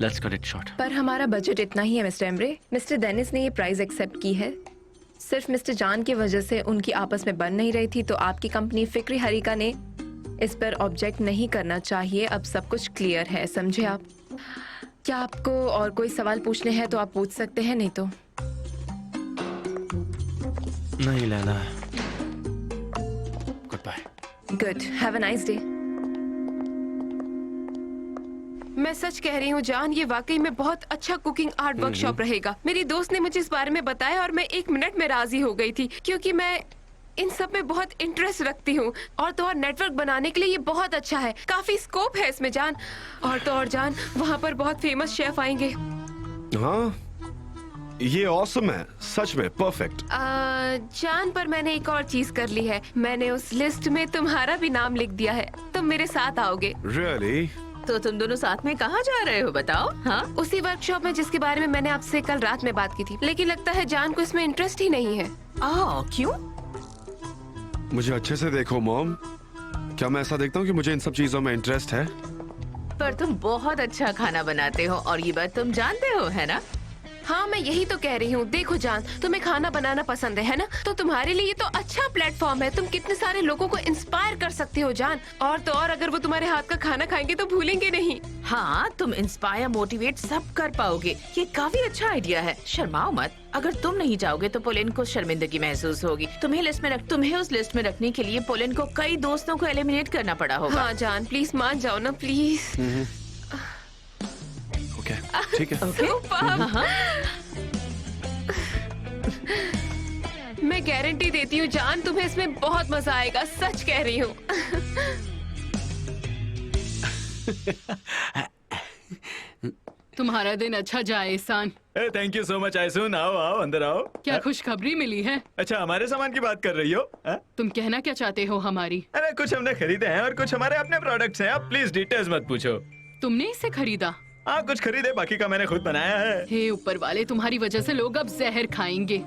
Speaker 7: Let's cut it short.
Speaker 2: पर हमारा बजट इतना ही है मिस्टर एम्ब्रे। मिस्टर डेनिस ने ये प्राइस एक्सेप्ट की है, सिर्फ मिस्टर जान की वजह से उनकी आपस में बन नहीं रही थी, तो आपकी कंपनी फिक्री हरिका ने इस पर ऑब्जेक्ट नहीं करना चाहिए। अब सब कुछ क्लियर है, समझे आप? क्या आपको और कोई सवाल पूछने हैं तो आप पूछ सकते हैं, नहीं तो
Speaker 7: नहीं Laila, good bye.
Speaker 2: Good, have a nice day. मैं सच कह रही हूँ जान, ये वाकई में बहुत अच्छा कुकिंग आर्ट वर्कशॉप रहेगा। मेरी दोस्त ने मुझे इस बारे में बताया और मैं 1 मिनट में राजी हो गई थी, क्योंकि मैं इन सब में बहुत इंटरेस्ट रखती हूँ। और तो और नेटवर्क बनाने के लिए ये बहुत अच्छा है, काफी स्कोप है इसमें जान। और तो और जान, वहाँ पर बहुत फेमस शेफ आएंगे।
Speaker 5: हाँ ये ऑसम है, सच में परफेक्ट।
Speaker 2: जान, पर मैंने एक और चीज कर ली है, मैंने उस लिस्ट में तुम्हारा भी नाम लिख दिया है। तुम मेरे साथ आओगे?
Speaker 5: रियली?
Speaker 9: तो तुम दोनों साथ में कहाँ जा रहे हो बताओ? हाँ,
Speaker 2: उसी वर्कशॉप में जिसके बारे में मैंने आपसे कल रात में बात की थी, लेकिन लगता है जान को इसमें इंटरेस्ट ही नहीं है।
Speaker 9: क्यों?
Speaker 5: मुझे अच्छे से देखो मॉम, क्या मैं ऐसा देखता हूँ कि मुझे इन सब चीजों में इंटरेस्ट है?
Speaker 9: पर तुम बहुत अच्छा खाना बनाते हो और ये बात तुम जानते हो, है ना?
Speaker 2: हाँ मैं यही तो कह रही हूँ। देखो जान, तुम्हें खाना बनाना पसंद है ना? तो तुम्हारे लिए ये तो अच्छा प्लेटफॉर्म है। तुम कितने सारे लोगों को इंस्पायर कर सकते हो जान। और तो और अगर वो तुम्हारे हाथ का खाना खाएंगे तो भूलेंगे नहीं।
Speaker 9: हाँ, तुम इंस्पायर मोटिवेट सब कर पाओगे। ये काफी अच्छा आइडिया है, शर्माओ मत। अगर तुम नहीं जाओगे तो पोलिन को शर्मिंदगी महसूस होगी। तुम्हें उस लिस्ट में रखने के लिए पोलिन को कई दोस्तों को एलिमिनेट करना पड़ा होगा।
Speaker 2: हाँ जान, प्लीज मान जाओ ना प्लीज।
Speaker 5: ओके, ठीक है।
Speaker 2: मैं गारंटी देती हूँ जान, तुम्हें इसमें बहुत मजा आएगा, सच कह रही हूँ।
Speaker 8: तुम्हारा दिन अच्छा जाए Ishan.
Speaker 3: Thank you so much आयसून। आओ आओ अंदर आओ।
Speaker 8: क्या खुशखबरी मिली है?
Speaker 3: अच्छा, हमारे सामान की बात कर रही हो?
Speaker 8: तुम कहना क्या चाहते हो हमारी?
Speaker 3: अरे कुछ हमने खरीदे हैं और कुछ हमारे अपने प्रोडक्ट्स हैं। आप प्लीज डिटेल्स मत पूछो।
Speaker 8: तुमने इसे खरीदा?
Speaker 3: हाँ, कुछ खरीदे, बाकी का मैंने खुद बनाया है।
Speaker 8: हे ऊपर वाले, तुम्हारी वजह से लोग अब जहर खाएंगे।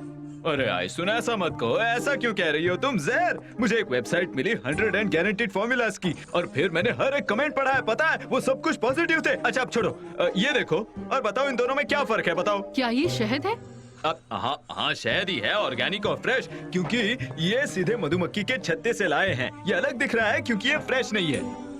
Speaker 3: अरे आयसून, ऐसा मत कहो। ऐसा क्यों कह रही हो तुम? जहर? मुझे एक वेबसाइट मिली 100 एंड गारंटीड फॉर्मूलाज की, और फिर मैंने हर एक कमेंट पढ़ा है। पता है, वो सब कुछ पॉजिटिव थे। अच्छा अब छोड़ो, ये देखो और बताओ इन दोनों में क्या फर्क है, बताओ।
Speaker 8: क्या ये शहद है?
Speaker 3: हाँ हाँ, शहद ही है, ऑर्गेनिक और फ्रेश, क्योंकि ये सीधे मधुमक्खी के छत्ते से लाए हैं। ये अलग दिख रहा है क्योंकि ये फ्रेश नहीं है।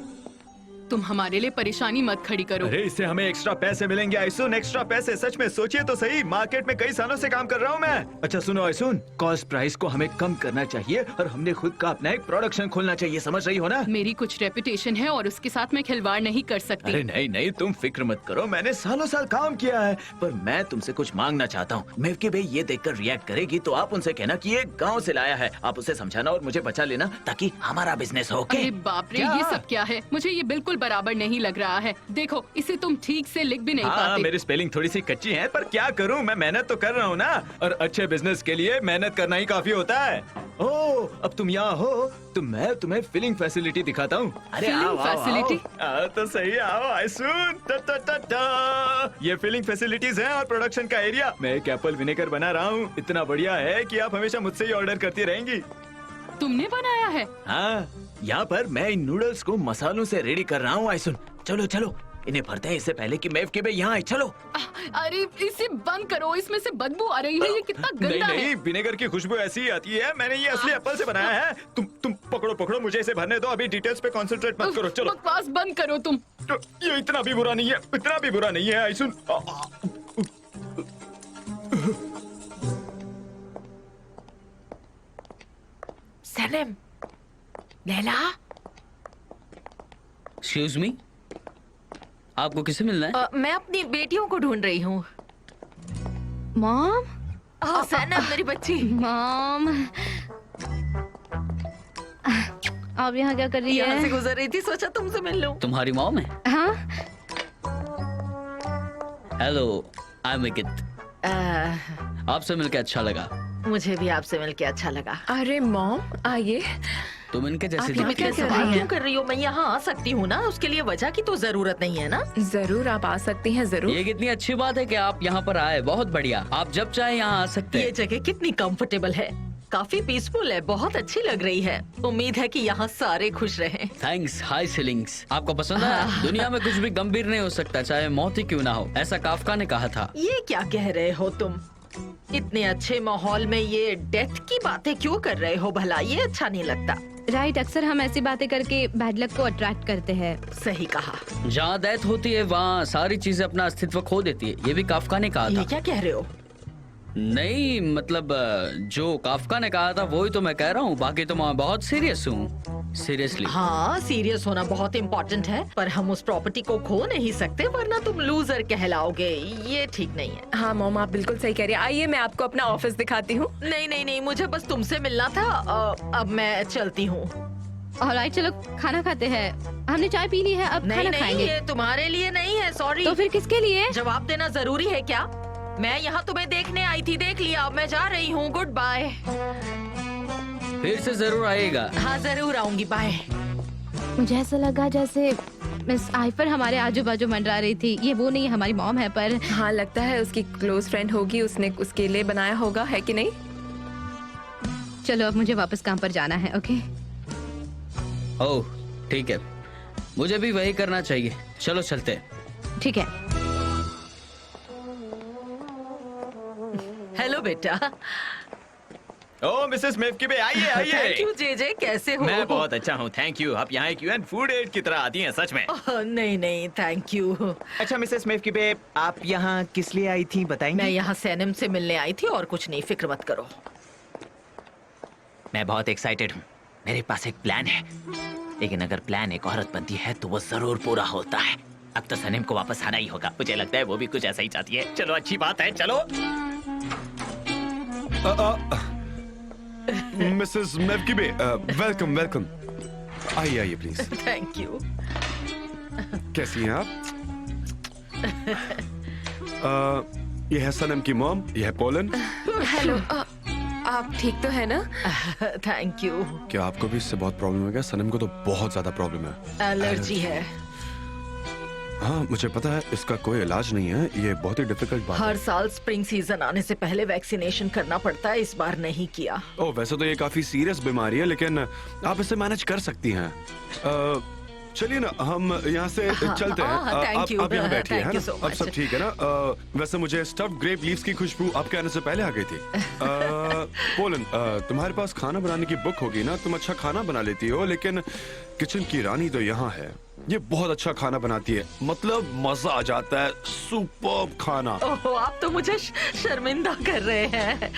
Speaker 8: तुम हमारे लिए परेशानी मत खड़ी करो।
Speaker 3: अरे इससे हमें एक्स्ट्रा पैसे मिलेंगे आयसून, एक्स्ट्रा पैसे। सच में सोचिए तो सही, मार्केट में कई सालों से काम कर रहा हूँ मैं। अच्छा सुनो आयसून, कॉस्ट प्राइस को हमें कम करना चाहिए और हमने खुद का अपना एक प्रोडक्शन खोलना चाहिए, समझ रही हो ना?
Speaker 8: मेरी कुछ रेपुटेशन है और उसके साथ मैं खिलवाड़ नहीं कर सकती।
Speaker 3: अरे नहीं नहीं, तुम फिक्र मत करो, मैंने सालों साल काम किया है। पर मैं तुमसे कुछ मांगना चाहता हूँ। मिल्की भाई ये देखकर रिएक्ट करेगी तो आप उनसे कहना कि ये गाँव से लाया है। आप उसे समझाना और मुझे बचा लेना ताकि हमारा बिजनेस हो।
Speaker 8: अरे बाप रे, ये सब क्या है? मुझे ये बिल्कुल बराबर नहीं लग रहा है। देखो, इसे तुम ठीक से लिख भी नहीं पाते।
Speaker 3: मेरी स्पेलिंग थोड़ी सी कच्ची है, पर क्या करूं, मैं मेहनत तो कर रहा हूं ना। और अच्छे बिजनेस के लिए मेहनत करना ही काफी होता है। ओह, अब तुम यहाँ हो तो मैं तुम्हें फिलिंग फैसिलिटी दिखाता हूँ। अरे
Speaker 8: फिलिंग फैसिलिटी?
Speaker 3: आओ तो सही, आओ आयसून। ये फिलिंग फैसिलिटीज हैं और प्रोडक्शन का एरिया। मैं एक एप्पल विनेगर बना रहा हूँ, इतना बढ़िया है कि आप हमेशा मुझसे ही ऑर्डर करती रहेंगी।
Speaker 8: तुमने बनाया है?
Speaker 3: हाँ, यहाँ पर मैं इन नूडल्स को मसालों से रेडी कर रहा हूँ आयसून। चलो चलो, इन्हें भरते हैं इससे पहले कि मैव के भाई यहाँ आए। चलो।
Speaker 8: अरे इसे बंद करो, इसमें से बदबू आ रही है। ये कितना गंदा है।
Speaker 3: नहीं, विनेगर की खुशबू ऐसी ही आती है। मैंने ये असली एप्पल से बनाया है। तुम पकड़ो, मुझे इसे भरने दो। अभी डिटेल्स पे कंसंट्रेट मत करो। चलो,
Speaker 8: बकवास बंद करो तुम।
Speaker 3: ये इतना भी बुरा नहीं है आयसून।
Speaker 9: सनम, लैला,
Speaker 10: एक्सक्यूज मी, आपको किसे मिलना है?
Speaker 9: मैं अपनी बेटियों को ढूंढ रही हूँ।
Speaker 1: मॉम,
Speaker 9: सनम मेरी बच्ची।
Speaker 1: मॉम, आप यहाँ क्या कर रही
Speaker 9: यहाँ से
Speaker 1: है?
Speaker 9: गुजर रही थी, सोचा तुमसे मिल लूं।
Speaker 10: तुम्हारी मॉम है?
Speaker 1: हाँ,
Speaker 10: हेलो, आई एम विकित। आपसे मिलकर अच्छा लगा।
Speaker 9: मुझे भी आपसे मिलके अच्छा लगा।
Speaker 2: अरे मॉम, आइए।
Speaker 10: तुम इनके जैसे
Speaker 9: यहाँ
Speaker 10: दिखती
Speaker 9: क्या
Speaker 10: हो।
Speaker 9: कर रही क्यों कर रही हो? मैं यहाँ आ सकती हूँ ना, उसके लिए वजह की तो जरूरत नहीं है ना।
Speaker 2: जरूर आप आ सकती हैं, जरूर।
Speaker 10: ये कितनी अच्छी बात है कि आप यहाँ पर आए, बहुत बढ़िया। आप जब चाहे यहाँ आ सकते
Speaker 9: ये
Speaker 10: हैं।
Speaker 9: जगह कितनी कंफर्टेबल है, काफी पीसफुल है, बहुत अच्छी लग रही है। उम्मीद है कि यहाँ सारे खुश रहें।
Speaker 10: Thanks, high ceilings. आपको पसंद है? दुनिया में कुछ भी गंभीर नहीं हो सकता, चाहे मौत ही क्यों ना हो, ऐसा काफका ने कहा था।
Speaker 9: ये क्या कह रहे हो तुम? इतने अच्छे माहौल में ये डेथ की बातें क्यों कर रहे हो भला? ये अच्छा नहीं लगता।
Speaker 1: राइट, अक्सर हम ऐसी बातें करके बैड लक को अट्रैक्ट करते हैं।
Speaker 9: सही कहा।
Speaker 10: जहाँ डेथ होती है वहाँ सारी चीजें अपना अस्तित्व खो देती है, ये भी काफका ने कहा
Speaker 9: ये
Speaker 10: था।
Speaker 9: क्या कह रहे हो?
Speaker 10: नहीं मतलब जो काफका ने कहा था वही तो मैं कह रहा हूँ, बाकी तो मैं बहुत सीरियस हूँ, सीरियसली।
Speaker 9: हाँ, सीरियस होना बहुत इम्पोर्टेंट है, पर हम उस प्रॉपर्टी को खो नहीं सकते, वरना तुम लूजर कहलाओगे। ये ठीक नहीं है।
Speaker 2: हाँ मॉम, आप बिल्कुल सही कह रही हैं। आइए मैं आपको अपना ऑफिस दिखाती हूँ।
Speaker 9: नहीं नहीं नहीं, मुझे बस तुमसे मिलना था। अब मैं चलती हूँ।
Speaker 1: ऑलराइट, चलो खाना खाते हैं। हमने चाय पी ली है, अब
Speaker 9: नहीं
Speaker 1: खाना
Speaker 9: नहीं,
Speaker 1: खाएंगे।
Speaker 9: ये तुम्हारे लिए नहीं है, सॉरी।
Speaker 1: तो फिर किसके लिए?
Speaker 9: जवाब देना जरूरी है क्या? मैं यहाँ तुम्हें देखने आई थी, देख लिया, अब मैं जा रही हूँ। Good bye.
Speaker 10: फिर से जरूर आएगा।
Speaker 9: हाँ जरूर आऊंगी, बाय।
Speaker 1: मुझे ऐसा लगा जैसे मिस आइफर हमारे आजू बाजू मंडरा रही थी। ये वो नहीं, हमारी मॉम है। पर
Speaker 2: हाँ, लगता है उसकी क्लोज फ्रेंड होगी, उसने उसके लिए बनाया होगा, है कि नहीं?
Speaker 1: चलो अब मुझे वापस काम पर जाना है। ओके,
Speaker 10: ओह ठीक है, मुझे भी वही करना चाहिए। चलो चलते हैं।
Speaker 1: ठीक है।
Speaker 9: बेटा।
Speaker 3: ओ मिसेस मेवकीबे, आइए
Speaker 9: थैंक
Speaker 3: आइए।
Speaker 9: यू जेजे, कैसे हो?
Speaker 3: मैं बहुत अच्छा हूँ, थैंक यू। आप यहाँ एक यूएन फूड एड की तरह आती हैं, सच में।
Speaker 9: नहीं नहीं, थैंक यू।
Speaker 11: अच्छा मिसेस मेवकीबे, आप यहाँ किस लिए आई थी बताएंगी?
Speaker 9: मैं यहाँ सैनम से मिलने आई थी और कुछ नहीं, फिक्र मत करो।
Speaker 4: मैं बहुत एक्साइटेड हूँ। मेरे पास एक प्लान है, लेकिन अगर प्लान एक औरत बनती है तो वो जरूर पूरा होता है। अब तो सनीम को वापस आना ही होगा। मुझे लगता है वो भी कुछ ऐसा ही चाहती है। चलो अच्छी बात है, चलो।
Speaker 5: मिसेस मेवकीबे, वेलकम वेलकम। आइए आइए प्लीज।
Speaker 9: Thank you.
Speaker 5: कैसी हैं आप? ये है सनम की मॉम, ये है पोलन।
Speaker 2: हेलो, आप ठीक तो है ना?
Speaker 9: Thank you.
Speaker 5: क्या आपको भी इससे बहुत प्रॉब्लम है क्या? सनम को तो बहुत ज्यादा प्रॉब्लम है।
Speaker 9: एलर्जी है।
Speaker 5: हाँ मुझे पता है, इसका कोई इलाज नहीं है। ये बहुत ही डिफिकल्ट बात
Speaker 9: हर
Speaker 5: है।
Speaker 9: साल स्प्रिंग सीजन आने से पहले वैक्सीनेशन करना पड़ता है, इस बार नहीं किया।
Speaker 5: ओह वैसे तो ये काफी सीरियस बीमारी है, लेकिन आप इसे मैनेज कर सकती हैं। चलिए ना, हम यहाँ से चलते हैं।
Speaker 9: thank you.
Speaker 5: आप यहाँ बैठिए,
Speaker 9: Thank
Speaker 5: है
Speaker 9: you
Speaker 5: ना?
Speaker 9: so
Speaker 5: अब
Speaker 9: much.
Speaker 5: सब ठीक है ना? वैसे मुझे स्टफ्ड ग्रेप लीव्स की खुशबू आपके आने से पहले आ गई थी। पोलन, तुम्हारे पास खाना बनाने की बुक होगी ना? तुम अच्छा खाना बना लेती हो, लेकिन किचन की रानी तो यहाँ है। ये बहुत अच्छा खाना बनाती है, मतलब मजा आ जाता है। सुपर्ब खाना।
Speaker 9: ओह, आप तो मुझे शर्मिंदा कर रहे हैं।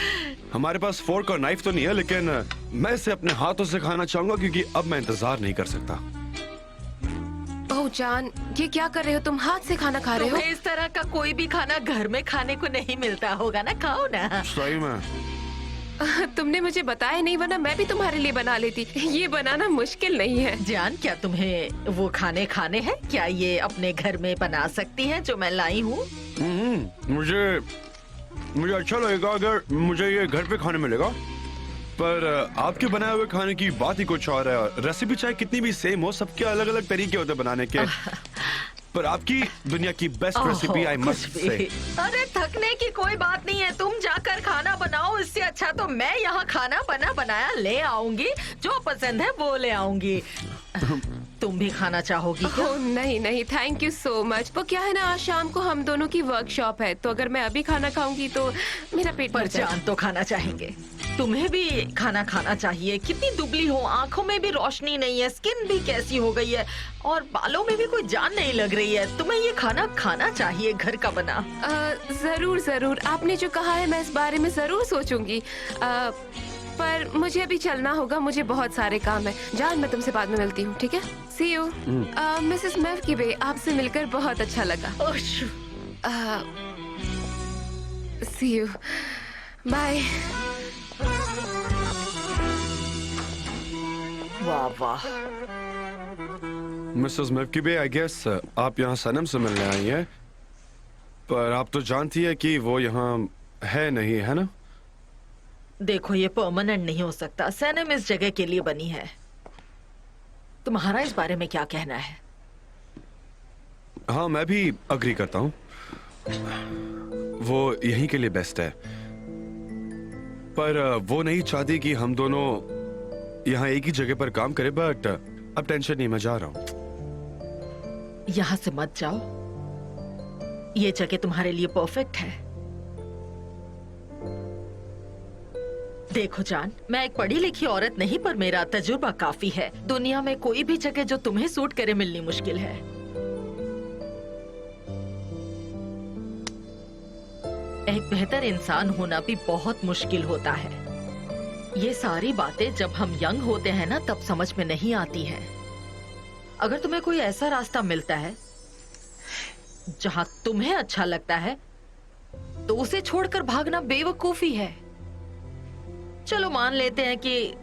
Speaker 5: हमारे पास फोर्क और नाइफ तो नहीं है, लेकिन मैं इसे अपने हाथों से खाना चाहूंगा, क्योंकि अब मैं इंतजार नहीं कर सकता।
Speaker 2: ओह जान, ये क्या कर रहे हो तुम? हाथ से खाना खा रहे हो?
Speaker 9: तुम्हें इस तरह का कोई भी खाना घर में खाने को नहीं मिलता होगा ना, खाओ ना।
Speaker 5: सही में।
Speaker 2: तुमने मुझे बताया नहीं, वरना मैं भी तुम्हारे लिए बना लेती। ये बनाना मुश्किल नहीं है।
Speaker 9: जान, क्या तुम्हें वो खाने हैं? क्या ये अपने घर में बना सकती हैं जो मैं लाई हूँ?
Speaker 5: मुझे अच्छा लगेगा अगर मुझे ये घर पे खाने मिलेगा, पर आपके बनाए हुए खाने की बात ही कुछ और है। रेसिपी चाहे कितनी भी सेम हो, सबके अलग अलग तरीके होते हैं बनाने के। पर आपकी दुनिया की best recipe, I must say.
Speaker 9: अरे थकने की कोई बात नहीं है, तुम जाकर खाना बनाओ। इससे अच्छा तो मैं यहाँ खाना बनाया ले आऊंगी, जो पसंद है वो ले आऊंगी। तुम भी खाना चाहोगी क्या?
Speaker 2: ओह नहीं नहीं, थैंक यू सो मच। वो क्या है ना, आज शाम को हम दोनों की वर्कशॉप है, तो अगर मैं अभी खाना खाऊंगी तो मेरा पेट
Speaker 9: पर
Speaker 2: भर जाएगा।
Speaker 9: जान तो खाना चाहेंगे। तुम्हें भी खाना खाना चाहिए। कितनी दुबली हो, आंखों में भी रोशनी नहीं है, स्किन भी कैसी हो गई है, और बालों में भी कोई जान नहीं लग रही है। तुम्हें ये खाना खाना चाहिए, घर का बना।
Speaker 2: जरूर जरूर, आपने जो कहा है मैं इस बारे में जरूर सोचूंगी। पर मुझे अभी चलना होगा, मुझे बहुत सारे काम है। जान, मैं तुमसे बाद में मिलती हूँ, ठीक है? सी यू। मिसेस मेवकीबे, आपसे मिलकर बहुत अच्छा लगा। सी यू, बाय।
Speaker 9: वाह वाह।
Speaker 5: मिसेस मेवकीबे, आई गेस आप यहाँ सनम से मिलने आई हैं, पर आप तो जानती है कि वो यहाँ है नहीं, है ना?
Speaker 9: देखो, ये परमानेंट नहीं हो सकता। सैनम इस जगह के लिए बनी है। तुम्हारा इस बारे में क्या कहना है?
Speaker 5: हाँ मैं भी अग्री करता हूँ, वो यहीं के लिए बेस्ट है। पर वो नहीं चाहती कि हम दोनों यहाँ एक ही जगह पर काम करें। बट अब टेंशन नहीं, मैं जा रहा हूँ।
Speaker 9: यहाँ से मत जाओ, ये जगह तुम्हारे लिए परफेक्ट है। देखो जान, मैं एक पढ़ी लिखी औरत नहीं, पर मेरा तजुर्बा काफी है। दुनिया में कोई भी जगह जो तुम्हें सूट करे मिलनी मुश्किल है। एक बेहतर इंसान होना भी बहुत मुश्किल होता है। ये सारी बातें जब हम यंग होते हैं ना, तब समझ में नहीं आती हैं। अगर तुम्हें कोई ऐसा रास्ता मिलता है जहाँ तुम्हें अच्छा लगता है, तो उसे छोड़कर भागना बेवकूफी है। चलो मान लेते हैं कि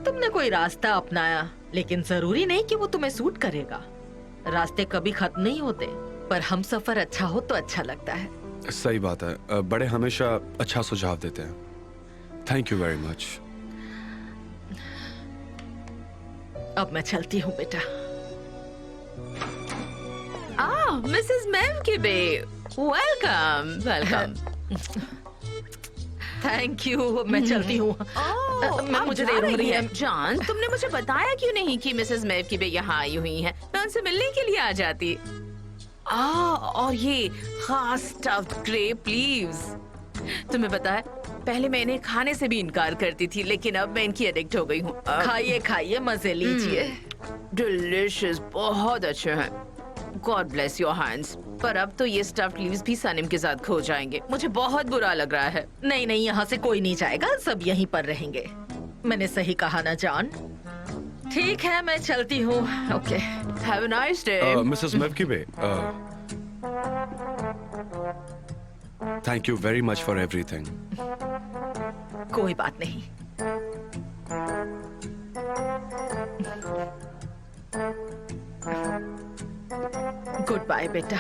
Speaker 9: तुमने कोई रास्ता अपनाया, लेकिन जरूरी नहीं कि वो तुम्हें सूट करेगा। रास्ते कभी खत्म नहीं होते, पर हम सफर अच्छा हो तो अच्छा लगता है।
Speaker 5: सही बात है, बड़े हमेशा अच्छा सुझाव देते हैं। Thank you very much.
Speaker 9: अब मैं चलती हूँ बेटा। मिसेस मेवकीबे, वेलकम वेलकम। थैंक यू, मैं चलती हूँ। मुझे देर हो रही है।
Speaker 12: जान, तुमने मुझे बताया क्यों नहीं कि मिसेस मेवकीबे यहाँ आई हुई हैं? मैं उनसे मिलने के लिए आ जाती। और ये खास स्टफ्ड ग्रेप लीव्स,
Speaker 9: तुम्हें पता है, पहले मैं इन्हें खाने से भी इनकार करती थी, लेकिन अब मैं इनकी एडिक्ट हो गई हूँ।
Speaker 12: खाइए खाइए, मजे लीजिए।
Speaker 9: डिलिशियस, बहुत अच्छे हैं। God bless your hands. पर अब तो ये स्टफ्ड लीव्स भी सनम के साथ खो जाएंगे। मुझे बहुत बुरा लग रहा है।
Speaker 12: नहीं नहीं, यहाँ से कोई नहीं जाएगा, सब यहीं पर रहेंगे। मैंने सही कहा ना जॉन? ठीक है, मैं चलती हूँ। Okay,
Speaker 9: have a nice day.
Speaker 5: Mrs मेवकीबे, thank you very much for everything.
Speaker 12: कोई बात नहीं। गुड बाय बेटा।